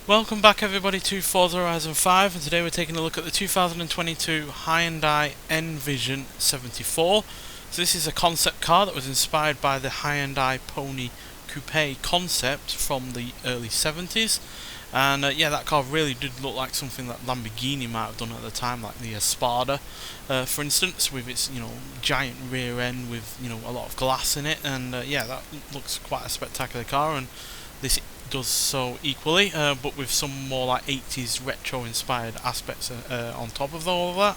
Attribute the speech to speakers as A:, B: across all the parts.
A: Welcome back everybody to Forza Horizon 5, and today we're taking a look at the 2022 Hyundai Envision 74. So this is a concept car that was inspired by the Hyundai Pony Coupe concept from the early 70s. And yeah, that car really did look like something that Lamborghini might have done at the time, like the Spada, for instance, with its giant rear end with a lot of glass in it. And yeah, that looks quite a spectacular car, and this does so equally, but with some more like 80s retro inspired aspects on top of all of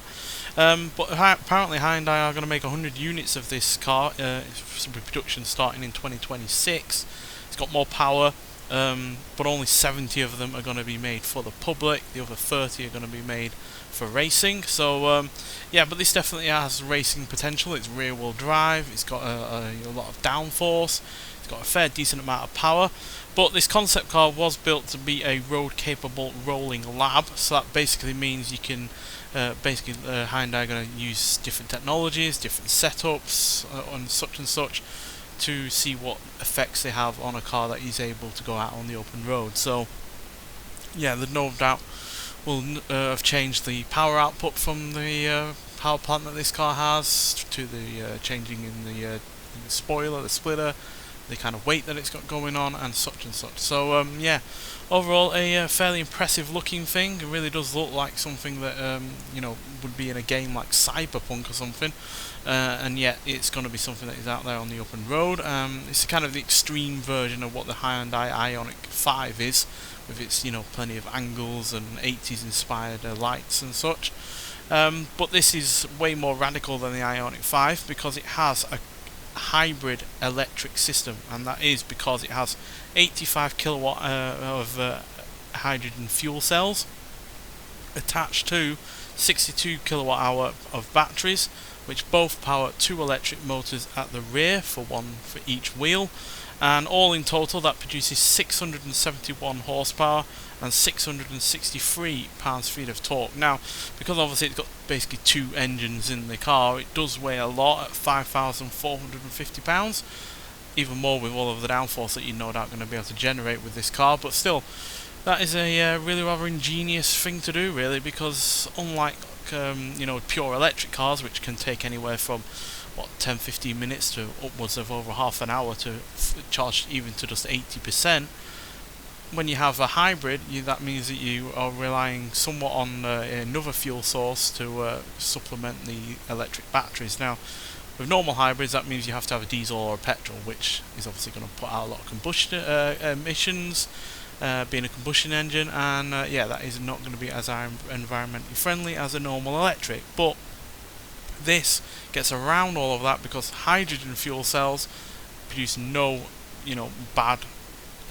A: that. But apparently Hyundai are going to make 100 units of this car, with production starting in 2026. It's got more power, but only 70 of them are going to be made for the public. The other 30 are going to be made for racing. So yeah, but this definitely has racing potential. It's rear wheel drive, it's got a lot of downforce, it's got a fair decent amount of power. But this concept car was built to be a road-capable rolling lab, so that basically means you can, Hyundai are going to use different technologies, different setups, and such, to see what effects they have on a car that is able to go out on the open road. So, yeah, there's no doubt will have changed the power output from the power plant that this car has, to the changing in the spoiler, the splitter, the kind of weight that it's got going on, and such. So yeah, overall a fairly impressive looking thing. It really does look like something that would be in a game like Cyberpunk or something, and yet it's going to be something that is out there on the open road. It's kind of the extreme version of what the Hyundai Ioniq 5 is, with its plenty of angles and 80s inspired lights and such. But this is way more radical than the Ioniq 5 because it has a hybrid electric system, and that is because it has 85 kilowatt of hydrogen fuel cells attached to 62 kilowatt hour of batteries, which both power two electric motors at the rear, one for each wheel, and all in total that produces 671 horsepower and 663 pounds-feet of torque. Now, because obviously it's got basically two engines in the car, it does weigh a lot at 5,450 pounds, even more with all of the downforce that you're no doubt going to be able to generate with this car. But still, that is a really rather ingenious thing to do, really, because unlike pure electric cars, which can take anywhere from 10-15 minutes to upwards of over half an hour to charge even to just 80%. When you have a hybrid, that means that you are relying somewhat on another fuel source to supplement the electric batteries. Now, with normal hybrids, that means you have to have a diesel or a petrol, which is obviously going to put out a lot of combustion emissions, being a combustion engine, and yeah, that is not going to be as environmentally friendly as a normal electric. But this gets around all of that because hydrogen fuel cells produce no bad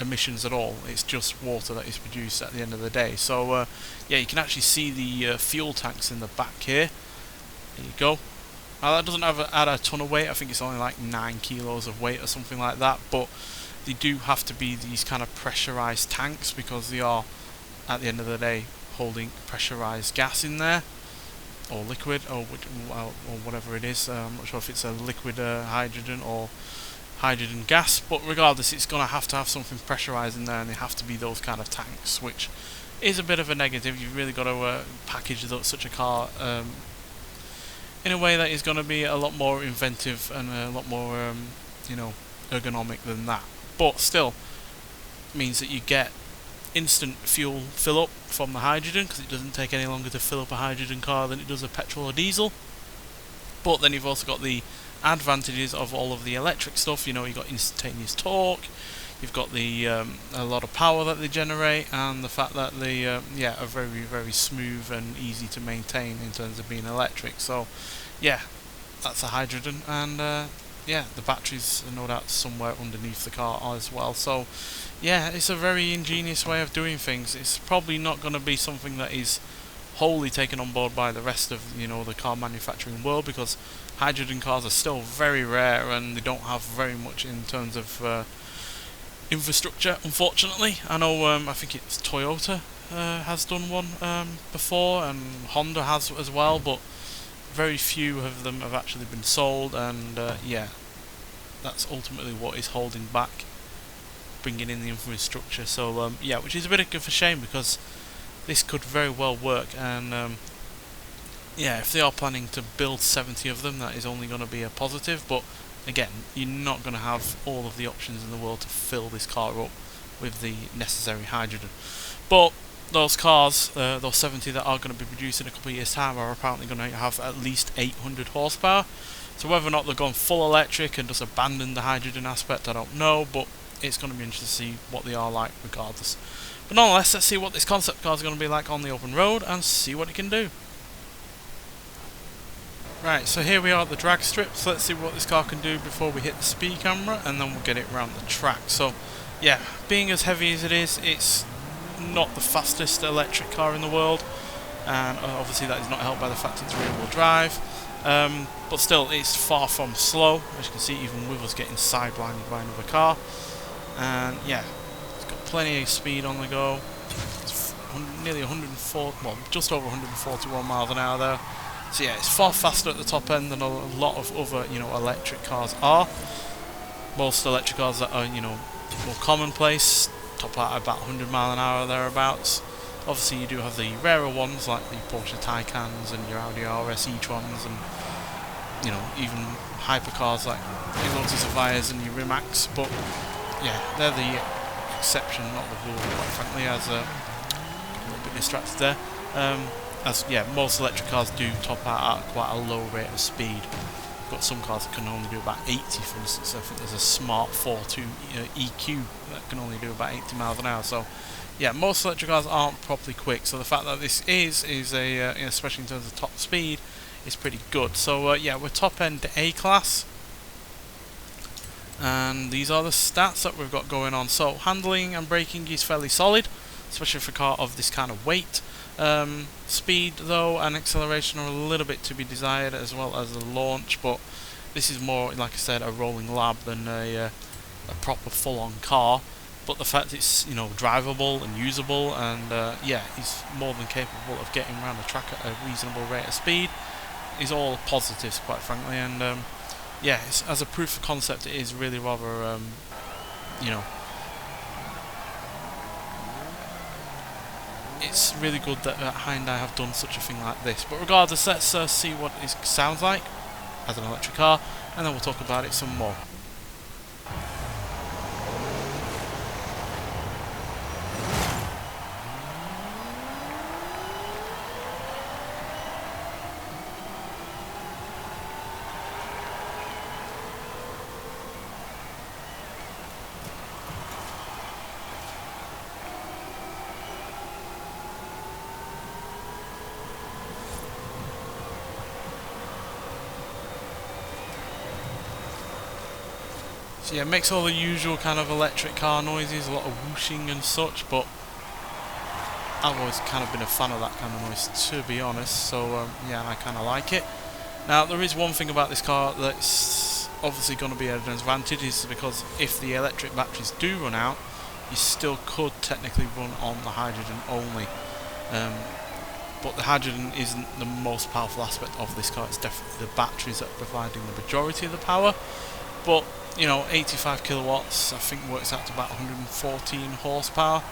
A: emissions at all. It's just water that is produced at the end of the day. So yeah, you can actually see the fuel tanks in the back here. There you go. Now that doesn't add a ton of weight. I think it's only like 9 kilos of weight or something like that, but they do have to be these kind of pressurized tanks because they are, at the end of the day, holding pressurized gas in there, or liquid, or whatever it is. I'm not sure if it's a liquid hydrogen or hydrogen gas, but regardless, it's going to have something pressurized in there, and they have to be those kind of tanks, which is a bit of a negative. You've really got to package such a car in a way that is going to be a lot more inventive and a lot more ergonomic than that. But still, means that you get instant fuel fill up from the hydrogen, because it doesn't take any longer to fill up a hydrogen car than it does a petrol or diesel. But then you've also got the advantages of all of the electric stuff. You've got instantaneous torque, you've got the a lot of power that they generate, and the fact that they are very, very smooth and easy to maintain in terms of being electric. So yeah, that's a hydrogen, and yeah, the batteries are no doubt somewhere underneath the car as well. So yeah, it's a very ingenious way of doing things. It's probably not going to be something that is wholly taken on board by the rest of the car manufacturing world, because hydrogen cars are still very rare and they don't have very much in terms of infrastructure, unfortunately. I know I think it's Toyota has done one before, and Honda has as well, but very few of them have actually been sold, and yeah, that's ultimately what is holding back bringing in the infrastructure. So yeah, which is a bit of a shame because this could very well work, and yeah, if they are planning to build 70 of them, that is only going to be a positive. But again, you're not going to have all of the options in the world to fill this car up with the necessary hydrogen. But those cars, those 70 that are going to be produced in a couple of years' time, are apparently going to have at least 800 horsepower. So whether or not they're going full electric and just abandon the hydrogen aspect, I don't know, but it's going to be interesting to see what they are like regardless. But nonetheless, let's see what this concept car is going to be like on the open road and see what it can do. Right, so here we are at the drag strip, so let's see what this car can do before we hit the speed camera, and then we'll get it around the track. So yeah, being as heavy as it is, it's not the fastest electric car in the world, and obviously that is not helped by the fact it's rear wheel drive, but still it's far from slow, as you can see, even with us getting sidelined by another car. And yeah, it's got plenty of speed on the go. It's nearly 104, well, just over 141 miles an hour there. So yeah, it's far faster at the top end than a lot of other, electric cars are. Most electric cars that are, more commonplace top out at about 100 mile an hour thereabouts. Obviously you do have the rarer ones like the Porsche Taycans and your Audi RS e-trons, and even hypercars like your Lotus Evias and your Rimacs. But yeah, they're the exception, not the rule, quite frankly, as a little bit distracted there. As yeah, most electric cars do top out at quite a low rate of speed. You've got some cars that can only do about 80, for instance. I think there's a Smart 4.2 EQ that can only do about 80 miles an hour. So yeah, most electric cars aren't properly quick. So the fact that this is a especially in terms of top speed, is pretty good. So yeah, we're top end A class, and these are the stats that we've got going on. So handling and braking is fairly solid, especially for a car of this kind of weight. Speed though and acceleration are a little bit to be desired, as well as the launch, but this is more, like I said, a rolling lab than a proper full-on car. But the fact it's drivable and usable, and yeah, he's more than capable of getting around the track at a reasonable rate of speed, is all positives, quite frankly. And yeah, as a proof of concept, it is really rather it's really good that Hyundai have done such a thing like this. But regardless, let's see what it sounds like as an electric car, and then we'll talk about it some more. So yeah, it makes all the usual kind of electric car noises, a lot of whooshing and such, but I've always kind of been a fan of that kind of noise, to be honest. So yeah, and I kind of like it. Now there is one thing about this car that's obviously going to be an advantage, is because if the electric batteries do run out, you still could technically run on the hydrogen only. But the hydrogen isn't the most powerful aspect of this car. It's definitely the batteries that are providing the majority of the power. But 85 kilowatts, I think, works out to about 114 horsepower.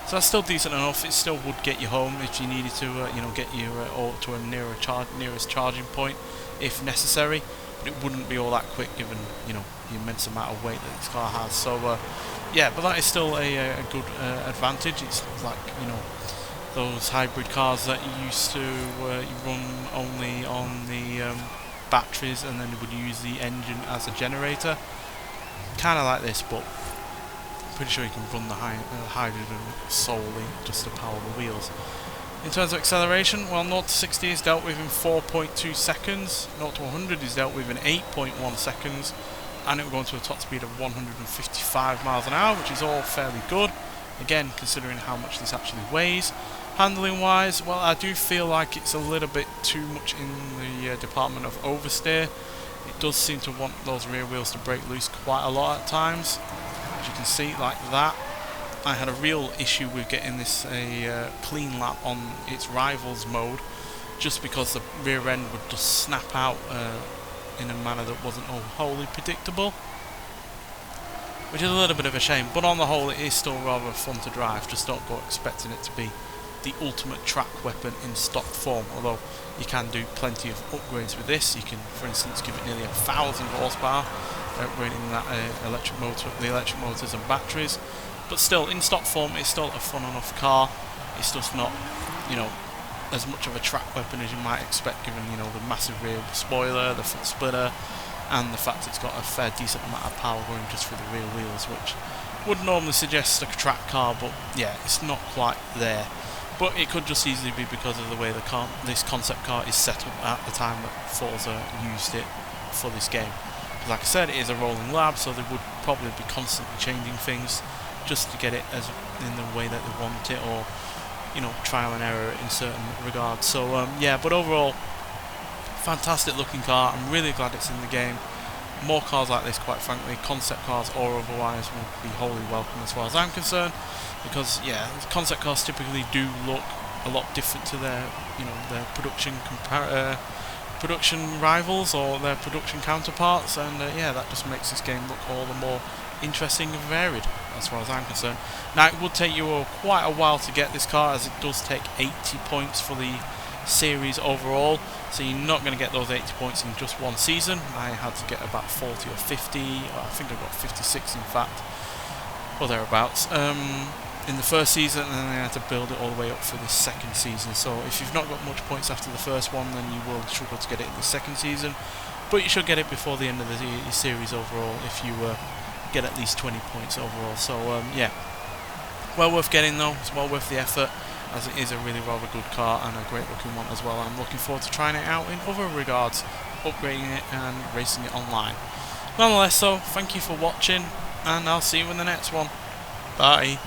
A: So that's still decent enough. It still would get you home if you needed to, get you to a nearest charging point if necessary. But it wouldn't be all that quick, given the immense amount of weight that this car has. So yeah, but that is still a good advantage. It's like those hybrid cars that you used to run only on the batteries, and then would use the engine as a generator. Kind of like this, but I'm pretty sure you can run the hydrogen solely just to power the wheels. In terms of acceleration, well, 0 to 60 is dealt with in 4.2 seconds, 0 to 100 is dealt with in 8.1 seconds, and it will go into a top speed of 155 miles an hour, which is all fairly good, again, considering how much this actually weighs. Handling wise, well, I do feel like it's a little bit too much in the department of oversteer. It does seem to want those rear wheels to break loose quite a lot at times, as you can see, like that. I had a real issue with getting this a clean lap on its rivals mode, just because the rear end would just snap out in a manner that wasn't wholly predictable. which is a little bit of a shame, but on the whole it is still rather fun to drive. Just don't go expecting it to be the ultimate track weapon in stock form, although you can do plenty of upgrades with this. You can, for instance, give it nearly 1,000 horsepower, upgrading that electric motor, the electric motors and batteries. But still, in stock form, it's still a fun enough car. It's just not, you know, as much of a track weapon as you might expect, given, you know, the massive rear spoiler, the front splitter, and the fact it's got a fair decent amount of power going just through the rear wheels, which would normally suggest a track car, but yeah, it's not quite there. But it could just easily be because of the way this concept car is set up at the time that Forza used it for this game. Because like I said, it is a rolling lab, so they would probably be constantly changing things just to get it as in the way that they want it, or, you know, trial and error in certain regards. So yeah, but overall, fantastic looking car. I'm really glad it's in the game. More cars like this, quite frankly, concept cars or otherwise, would be wholly welcome as far as I'm concerned, because yeah, concept cars typically do look a lot different to their, you know, their production rivals or their production counterparts, and yeah, that just makes this game look all the more interesting and varied as far as I'm concerned. Now, it would take you quite a while to get this car, as it does take 80 points for the series overall, so you're not going to get those 80 points in just one season. I had to get about 40 or 50, I think I got 56 in fact, or thereabouts, in the first season, and then I had to build it all the way up for the second season. So if you've not got much points after the first one, then you will struggle to get it in the second season, but you should get it before the end of the series overall if you get at least 20 points overall. So yeah, well worth getting though, it's well worth the effort, as it is a really rather good car and a great looking one as well. I'm looking forward to trying it out in other regards, upgrading it and racing it online. Nonetheless, so thank you for watching, and I'll see you in the next one. Bye.